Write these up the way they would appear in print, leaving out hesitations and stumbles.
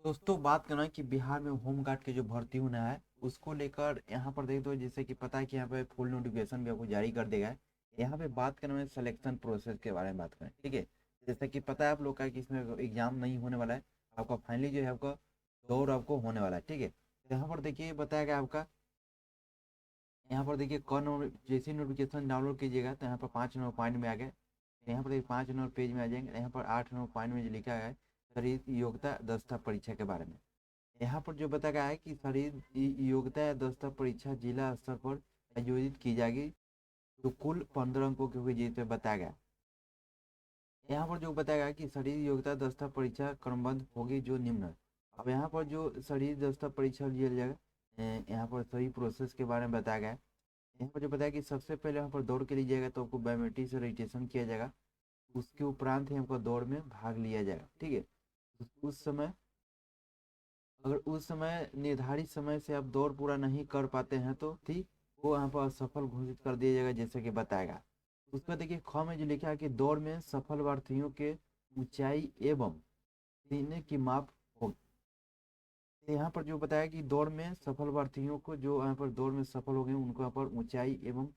दोस्तों बात करना है कि बिहार में होम गार्ड के जो भर्ती होना है उसको लेकर यहाँ पर देख दो। जैसे कि पता है कि यहाँ पे फुल नोटिफिकेशन भी आपको जारी कर देगा है। यहाँ पे बात करना है सिलेक्शन प्रोसेस के बारे में बात करें, ठीक है। जैसे कि पता है आप लोग का कि इसमें एग्जाम नहीं होने वाला है। आपका फाइनली जो है आपका दौर आपको होने वाला है, ठीक है। तो यहाँ पर देखिए बताया गया आपका, यहाँ पर देखिए कौन जैसे नोटिफिकेशन डाउनलोड कीजिएगा तो यहाँ पर 5 नंबर पॉइंट में आ गए। यहाँ पर देखिए 5 नंबर पेज में आ जाएंगे। यहाँ पर 8 नंबर पॉइंट में जो लिखा है शरीर योग्यता दस्ता परीक्षा के बारे में। यहाँ पर जो बताया गया है कि शरीर योग्यता या दस्ता परीक्षा जिला स्तर पर आयोजित की जाएगी, जो कुल 15 अंकों की होगी, जिस पे बताया गया। यहाँ पर जो बताया गया कि शरीर योग्यता दस्ता परीक्षा क्रमबद्ध होगी जो निम्न है। अब यहाँ पर जो शरीर दस्ता परीक्षा लिया जाएगा, यहाँ पर सही प्रोसेस के बारे में बताया गया है। यहाँ पर जो बताया कि सबसे पहले यहाँ पर दौड़ के लिए जाएगा तो आपको बायोमेट्रिक से रजिस्ट्रेशन किया जाएगा। उसके उपरांत ही आपको दौड़ में भाग लिया जाएगा, ठीक है। उस समय अगर उस समय निर्धारित समय से आप दौड़ पूरा नहीं कर पाते हैं तो ठीक वो यहाँ पर असफल घोषित कर दिया जाएगा, जैसे कि बताएगा। उसका देखिए ख में जो लिखा है कि दौड़ में सफल प्रार्थियों के ऊंचाई एवं सीने की माप होगी। तो यहाँ पर जो बताया कि दौड़ में सफल प्रार्थियों को जो यहाँ पर दौड़ में सफल हो गए उनको यहाँ पर ऊंचाई एवं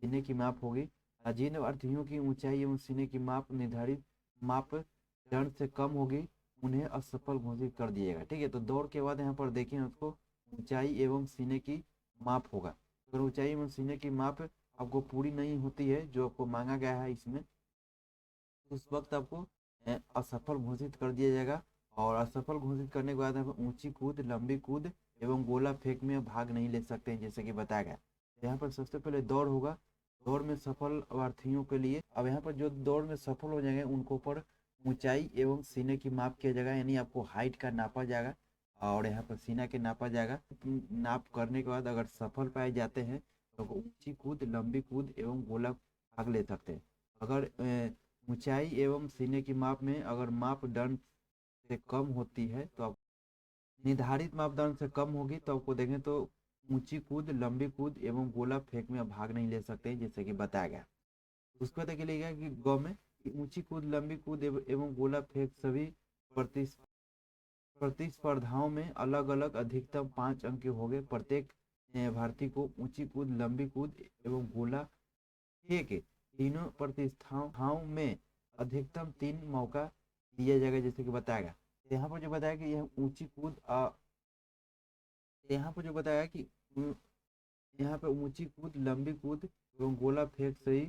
सीने की माप होगी। जिन प्रार्थियों की ऊंचाई एवं सीने की माप निर्धारित मापदंड से कम होगी उन्हें असफल घोषित कर दिएगा, ठीक है। तो दौड़ के बाद यहाँ पर देखें उसको ऊंचाई एवं सीने की माप होगा। अगर ऊंचाई एवं सीने की माप आपको पूरी नहीं होती है जो आपको मांगा गया है इसमें, उस वक्त आपको असफल घोषित कर दिया जाएगा। और असफल घोषित करने के बाद आप ऊंची कूद, लंबी कूद एवं गोला फेंक में भाग नहीं ले सकते हैं, जैसे कि बताया गया। यहाँ पर सबसे पहले दौड़ होगा। दौड़ में सफल अभ्यर्थियों के लिए अब यहाँ पर जो दौड़ में सफल हो जाएंगे उनको पर ऊंचाई एवं सीने की माप किया जाएगा, यानी आपको हाइट का नापा जाएगा और यहाँ पर सीना के नापा जाएगा। नाप करने के बाद अगर सफल पाए जाते हैं तो ऊंची कूद, लंबी कूद एवं गोला भाग ले सकते हैं। अगर ऊंचाई एवं सीने की माप में अगर मापदंड से कम होती है तो आप निर्धारित मापदंड से कम होगी तो आपको देखें तो ऊंची कूद, लंबी कूद एवं गोला फेंक में आप भाग नहीं ले सकते, जैसे कि बताया गया। उसके बाद लिखा कि गौ में ऊंची कूद, लंबी कूद एवं गोला फेंक सभी प्रतिस्पर्धाओं में अलग अलग अधिकतम 5 अंक हो गए। प्रत्येक भारतीय को ऊंची कूद, लंबी कूद एवं गोला फेंक तीनों प्रतिस्पर्धाओं में अधिकतम 3 मौका दिया जाएगा, जैसे कि बताएगा। यहाँ पर जो बताया कि यह ऊंची कूद यहाँ पर जो बताया कि यहाँ पे ऊंची कूद, लंबी कूद एवं गोला फेंक सही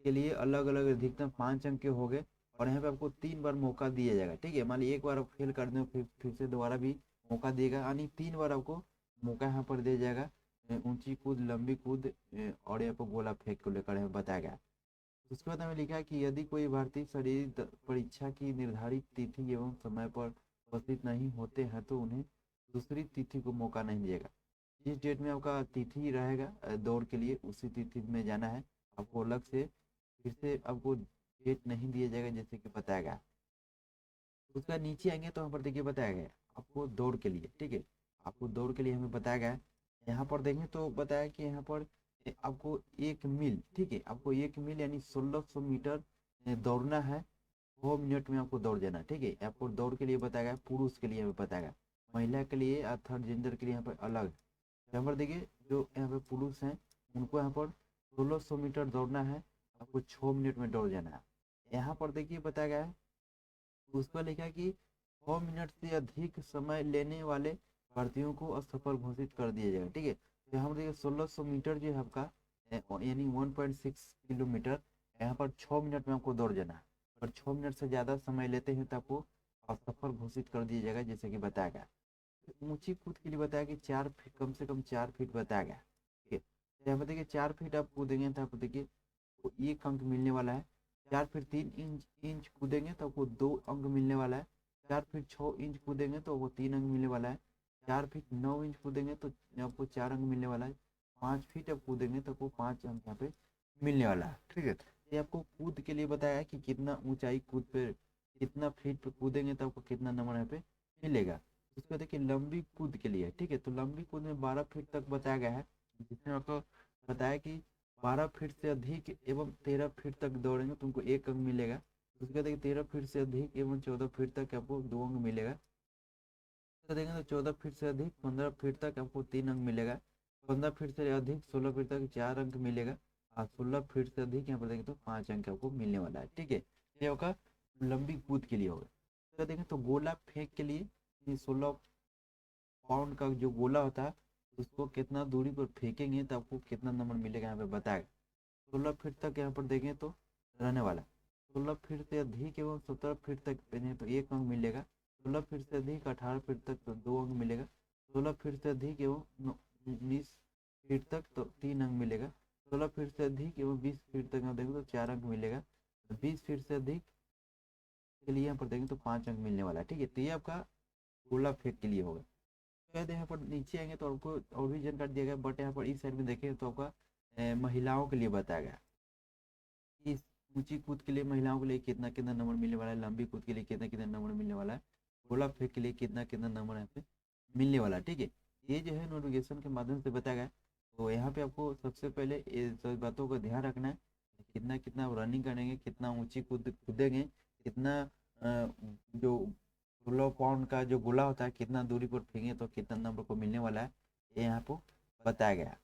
के लिए अलग अलग अधिकतम 5 अंक के हो गए। और यहाँ पे आपको 3 बार मौका दिया जाएगा, ठीक है। मान लीजिए एक बार आप फेल कर दें फिर से दोबारा भी मौका दिएगा, यानी 3 बार आपको मौका यहाँ पर दिया जाएगा। ऊंची कूद, लंबी कूद और यहाँ पर गोला फेंक को लेकर यहाँ बताया गया। उसके बाद हमें लिखा है कि यदि कोई भारतीय शरीर परीक्षा की निर्धारित तिथि एवं समय पर उपस्थित नहीं होते हैं तो उन्हें दूसरी तिथि को मौका नहीं मिलेगा। जिस डेट में आपका तिथि रहेगा दौड़ के लिए उसी तिथि में जाना है। आपको अलग से फिर से आपको डेट नहीं दिया जाएगा, जैसे कि बताया गया। उसका नीचे आएंगे तो यहाँ पर देखिए बताया गया आपको दौड़ के लिए, ठीक है। आपको दौड़ के लिए हमें बताया गया है। यहाँ पर देखें तो बताया कि यहाँ पर आपको 1 मील, ठीक है, आपको 1 मील यानी 1600 मीटर दौड़ना है। 2 मिनट में आपको दौड़ जाना, ठीक है। आपको दौड़ के लिए बताया गया, पुरुष के लिए हमें बताया गया, महिला के लिए या थर्ड जेंडर के लिए यहाँ पर अलग। यहाँ पर देखिए जो यहाँ पे पुरुष हैं उनको यहाँ पर 1600 मीटर दौड़ना है, आपको 6 मिनट में दौड़ जाना है। यहाँ पर देखिए बताया गया है, उस पर लिखा है कि 6 मिनट से अधिक समय लेने वाले प्रार्थियों को असफल घोषित कर दिया जाएगा, ठीक है। तो यहाँ पर देखिए 1600 मीटर जो है आपका यानी 1.6 किलोमीटर, यहाँ पर 6 मिनट में आपको दौड़ जाना है। और 6 मिनट से ज़्यादा समय लेते हैं तो आपको असफल घोषित कर दिया जाएगा, जैसे कि बताया गया। ऊंची कूद के लिए बताया कि 4 फीट, कम से कम 4 फीट बताया गया, ठीक है। तो यहाँ पर देखिए 4 फीट आप कूदेंगे तो आपको देखिए 1 अंक मिलने वाला है। 4 फीट 3 इंच कूदेंगे तो आपको 2 अंक मिलने वाला है। 4 फीट 6 इंच कूदेंगे तो आपको 3 अंक मिलने वाला है। 4 फीट 9 इंच कूदेंगे तो आपको 4 अंक मिलने वाला है। 5 फीट आप कूदेंगे तो आपको 5 अंक यहाँ पे मिलने वाला है, ठीक है। ये आपको कूद के लिए बताया है कि कितना ऊंचाई कूद पे, कितना फीट पे कूदेंगे तो आपको कितना नंबर यहाँ पे मिलेगा। उसको देखिए लंबी कूद के लिए, ठीक है। तो लंबी कूद में 12 फीट तक बताया गया है, जिसमें आपको बताया कि 12 फीट से अधिक एवं 13 फीट तक दौड़ेंगे तो उनको 1 अंक मिलेगा। उसके बाद 13 फीट से अधिक एवं 14 फीट तक आपको 2 अंक मिलेगा। तो देखें तो 14 फीट से अधिक 15 फीट तक आपको 3 अंक मिलेगा, 15 फीट से अधिक 16 फीट तक 4 अंक मिलेगा, और 16 फीट से अधिक यहाँ पर देखें तो 5 अंक आपको मिलने वाला है। ठीक है, ये होगा लंबी कूद के लिए होगा। तो देखें तो गोला फेंक के लिए 16 पाउंड का जो गोला होता है उसको कितना दूरी पर फेंकेंगे तो आपको कितना नंबर मिलेगा यहाँ पे बताएगा। 16 फीट तक यहाँ पर देखें तो रहने वाला, 16 फीट से अधिक एवं 17 फीट तक तो 1 अंक मिलेगा, 16 फीट से अधिक 18 फीट तक तो 2 अंक मिलेगा, 16 फीट से अधिक एवं 19 फीट तक तो 3 अंक मिलेगा, 16 फीट से अधिक एवं 20 फीट तक आप देखें तो 4 अंक मिलेगा, 20 फीट से अधिक के लिए यहाँ पर देखें तो 5 अंक मिलने वाला है। ठीक है, तो ये आपका गोला फेंक के लिए होगा। तो यहाँ पर नीचे आएंगे तो आपको और भी जानकारी दिया गया, बट यहाँ पर इस साइड में देखें तो आपका महिलाओं के लिए बताया गया कि ऊंची कूद के लिए महिलाओं के लिए कितना कितना नंबर मिलने वाला है, लंबी कूद के लिए कितना कितना नंबर मिलने वाला है, गोला फेंक के लिए कितना कितना नंबर यहाँ पे मिलने वाला है। ठीक है, ये जो है नोटिफिकेशन के माध्यम से बताया गया। तो यहाँ पे आपको सबसे पहले ये सब बातों का ध्यान रखना है, कितना कितना रनिंग करेंगे, कितना ऊंची कूदेंगे, कितना जो 16 पाउंड का जो गोला होता है कितना दूरी पर फेंगे तो कितना नंबर को मिलने वाला है, ये यहाँ पर बताया गया।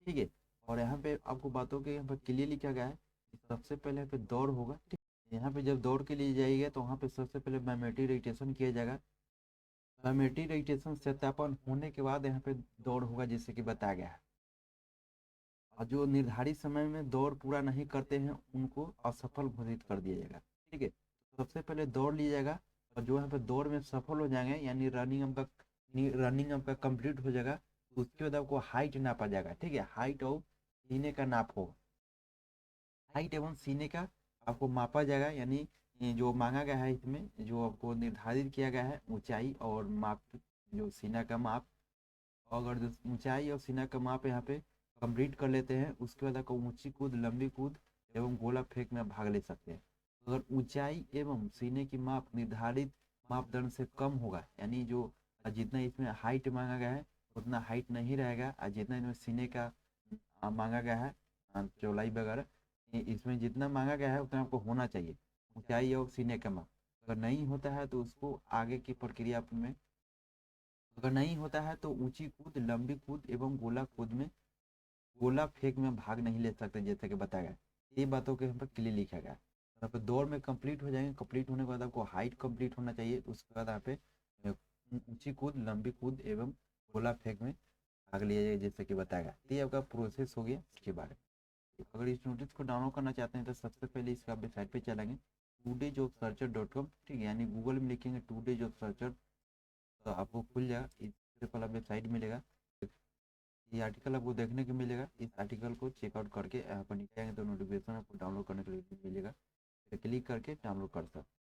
ठीक है, और यहाँ पे आपको बातों के यहाँ पर क्लियर लिखा गया है। सबसे पहले यहाँ पे दौड़ होगा। ठीक, यहाँ पे जब दौड़ के लिए जाइएगा तो वहाँ पे सबसे पहले बायोमेट्रिक रजिस्ट्रेशन किया जाएगा, बायोमेट्रिक रजिस्ट्रेशन सत्यापन होने के बाद यहाँ पे दौड़ होगा जैसे कि बताया गया है। और जो निर्धारित समय में दौड़ पूरा नहीं करते हैं उनको असफल घोषित कर दिया जाएगा। ठीक है, तो सबसे पहले दौड़ लिया जाएगा, और जो यहाँ पे दौड़ में सफल हो जाएंगे यानी रनिंग आपका कंप्लीट हो जाएगा, उसके बाद आपको हाइट नापा जाएगा। ठीक है, हाइट और सीने का नाप होगा, हाइट एवं सीने का आपको मापा जाएगा, यानी ये जो मांगा गया है इसमें जो आपको निर्धारित किया गया है ऊंचाई और माप, जो सीना का माप, अगर जो ऊंचाई और सीना का माप यहाँ पे कंप्लीट कर लेते हैं उसके बाद आपको ऊंची कूद, लंबी कूद एवं गोला फेंक में भाग ले सकते हैं। अगर ऊंचाई एवं सीने की माप निर्धारित मापदंड से कम होगा, यानी जो जितना इसमें हाइट मांगा गया है उतना हाइट नहीं रहेगा, और जितना इसमें सीने का मांगा गया है चौड़ाई वगैरह, इसमें जितना मांगा गया है उतना आपको होना चाहिए ऊंचाई और सीने का माप। अगर नहीं होता है तो उसको आगे की प्रक्रिया में, अगर नहीं होता है तो ऊंची कूद, लंबी कूद एवं गोला कूद में, गोला फेंक में भाग नहीं ले सकते जैसे कि बताया गया। ये बातों के यहाँ पर क्लियर लिखा गया। यहाँ पे दौड़ में कंप्लीट हो जाएंगे, कंप्लीट होने के बाद आपको हाइट कंप्लीट होना चाहिए, उसके बाद यहाँ पे ऊंची कूद, लंबी कूद एवं गोला फेंक में भाग लिया जाएगा जैसे कि बताया गया। ये आपका प्रोसेस हो गया इसके बारे में। अगर इस नोटिस को डाउनलोड करना चाहते हैं तो सबसे पहले इसका वेबसाइट पे चलेंगे todayjobsearcher.com। ठीक है, यानी गूगल में लिखेंगे टुडे जॉब सर्चर तो आपको खुल जाएगा, इससे पहला वेबसाइट मिलेगा, ये आर्टिकल आपको देखने को मिलेगा। इस आर्टिकल को चेकआउट करके यहाँ पर नीचे आएंगे तो नोटिफिकेशन आपको डाउनलोड करने के लिए मिलेगा, क्लिक करके डाउनलोड कर सकते।